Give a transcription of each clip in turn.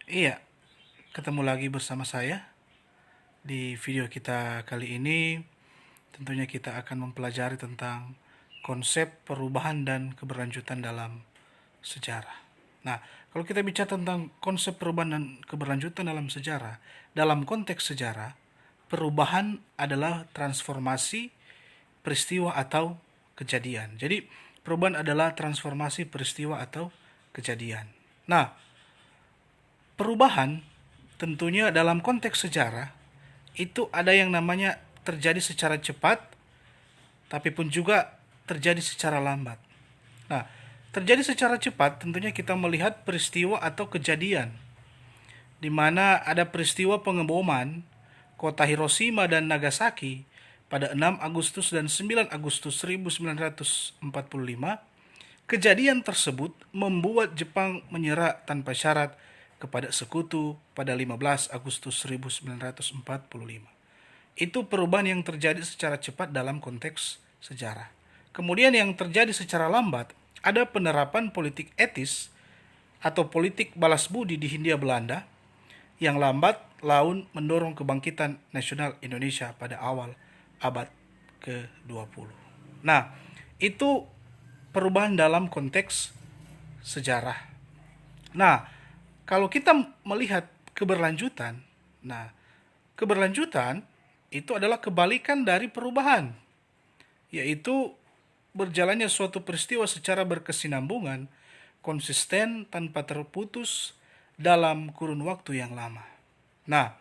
Iya, ketemu lagi bersama saya. Di video kita kali ini, tentunya kita akan mempelajari tentang konsep perubahan dan keberlanjutan dalam sejarah. Nah, kalau kita bicara tentang konsep perubahan dan keberlanjutan dalam sejarah, dalam konteks sejarah, perubahan adalah transformasi peristiwa atau kejadian. Jadi, perubahan adalah transformasi peristiwa atau kejadian. Nah, perubahan tentunya dalam konteks sejarah itu ada yang namanya terjadi secara cepat, tapi pun juga terjadi secara lambat. Nah, terjadi secara cepat tentunya kita melihat peristiwa atau kejadian di mana ada peristiwa pengeboman kota Hiroshima dan Nagasaki pada 6 Agustus dan 9 Agustus 1945. Kejadian tersebut membuat Jepang menyerah tanpa syarat kepada sekutu pada 15 Agustus 1945. Itu perubahan yang terjadi secara cepat dalam konteks sejarah. Kemudian yang terjadi secara lambat, ada penerapan politik etis atau politik balas budi di Hindia Belanda yang lambat laun mendorong kebangkitan nasional Indonesia pada awal abad ke-20. Nah, itu perubahan dalam konteks sejarah. Nah, kalau kita melihat keberlanjutan, nah, keberlanjutan itu adalah kebalikan dari perubahan, yaitu berjalannya suatu peristiwa secara berkesinambungan, konsisten tanpa terputus dalam kurun waktu yang lama. Nah,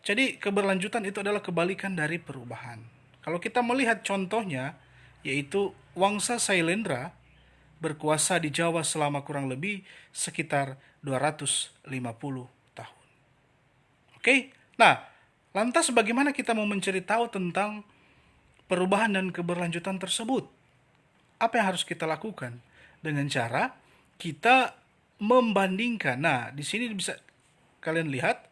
jadi keberlanjutan itu adalah kebalikan dari perubahan. Kalau kita melihat contohnya, yaitu Wangsa Sailendra berkuasa di Jawa selama kurang lebih sekitar 250 tahun. Oke? Nah, lantas bagaimana kita mau mencari tahu tentang perubahan dan keberlanjutan tersebut? Apa yang harus kita lakukan? Dengan cara kita membandingkan. Nah, di sini bisa kalian lihat,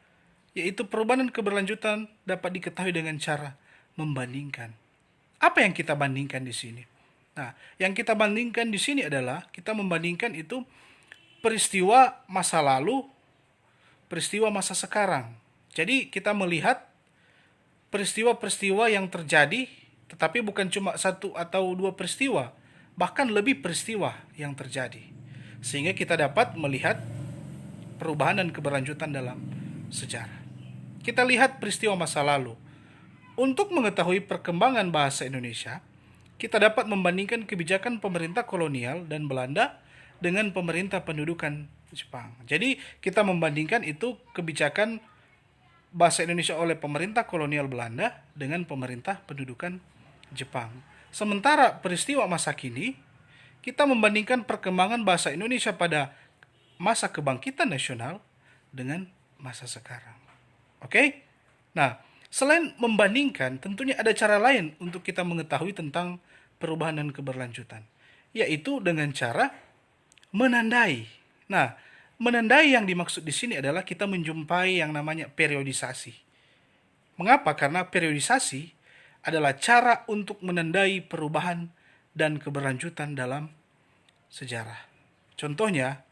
yaitu perubahan dan keberlanjutan dapat diketahui dengan cara membandingkan. Apa yang kita bandingkan di sini? Nah, yang kita bandingkan di sini adalah kita membandingkan itu peristiwa masa lalu, peristiwa masa sekarang. Jadi kita melihat peristiwa-peristiwa yang terjadi, tetapi bukan cuma satu atau dua peristiwa, bahkan lebih peristiwa yang terjadi. Sehingga kita dapat melihat perubahan dan keberlanjutan dalam sejarah. Kita lihat peristiwa masa lalu. Untuk mengetahui perkembangan bahasa Indonesia, kita dapat membandingkan kebijakan pemerintah kolonial dan Belanda dengan pemerintah pendudukan Jepang. Jadi kita membandingkan itu kebijakan bahasa Indonesia oleh pemerintah kolonial Belanda dengan pemerintah pendudukan Jepang. Sementara peristiwa masa kini, kita membandingkan perkembangan bahasa Indonesia pada masa kebangkitan nasional dengan masa sekarang. Oke? Nah, selain membandingkan, tentunya ada cara lain untuk kita mengetahui tentang perubahan dan keberlanjutan, yaitu dengan cara menandai. Nah, menandai yang dimaksud di sini adalah kita menjumpai yang namanya periodisasi. Mengapa? Karena periodisasi adalah cara untuk menandai perubahan dan keberlanjutan dalam sejarah. Contohnya,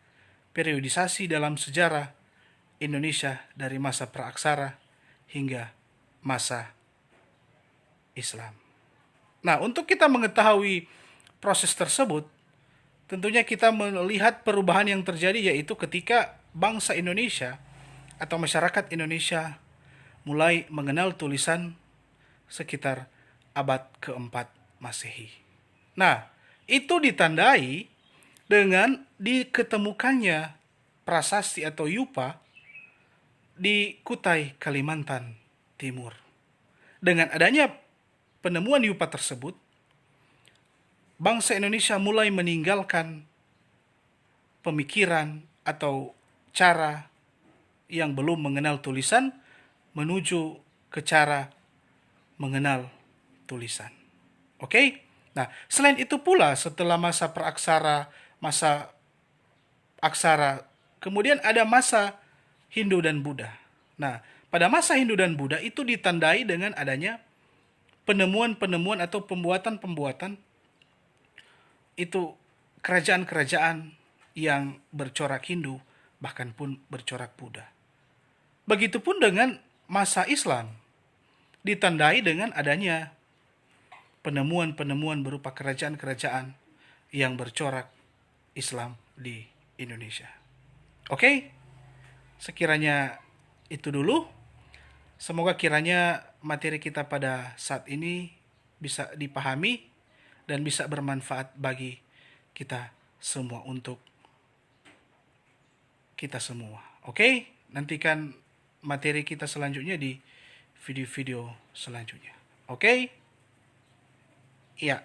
periodisasi dalam sejarah Indonesia dari masa praaksara hingga masa Islam. Nah, untuk kita mengetahui proses tersebut, tentunya kita melihat perubahan yang terjadi, yaitu ketika bangsa Indonesia atau masyarakat Indonesia mulai mengenal tulisan sekitar abad keempat Masehi. Nah, itu ditandai dengan diketemukannya prasasti atau yupa di Kutai, Kalimantan Timur. Dengan adanya penemuan yupa tersebut, bangsa Indonesia mulai meninggalkan pemikiran atau cara yang belum mengenal tulisan menuju ke cara mengenal tulisan. Oke? Nah, selain itu pula setelah masa praaksara, masa aksara, kemudian ada masa Hindu dan Buddha. Nah, pada masa Hindu dan Buddha itu ditandai dengan adanya penemuan-penemuan atau pembuatan-pembuatan itu kerajaan-kerajaan yang bercorak Hindu bahkan pun bercorak Buddha. Begitupun dengan masa Islam, ditandai dengan adanya penemuan-penemuan berupa kerajaan-kerajaan yang bercorak Islam di Indonesia. Oke, sekiranya itu dulu. Semoga kiranya materi kita pada saat ini bisa dipahami dan bisa bermanfaat bagi kita semua, untuk kita semua. Oke, nantikan materi kita selanjutnya di video-video selanjutnya. Oke? Iya.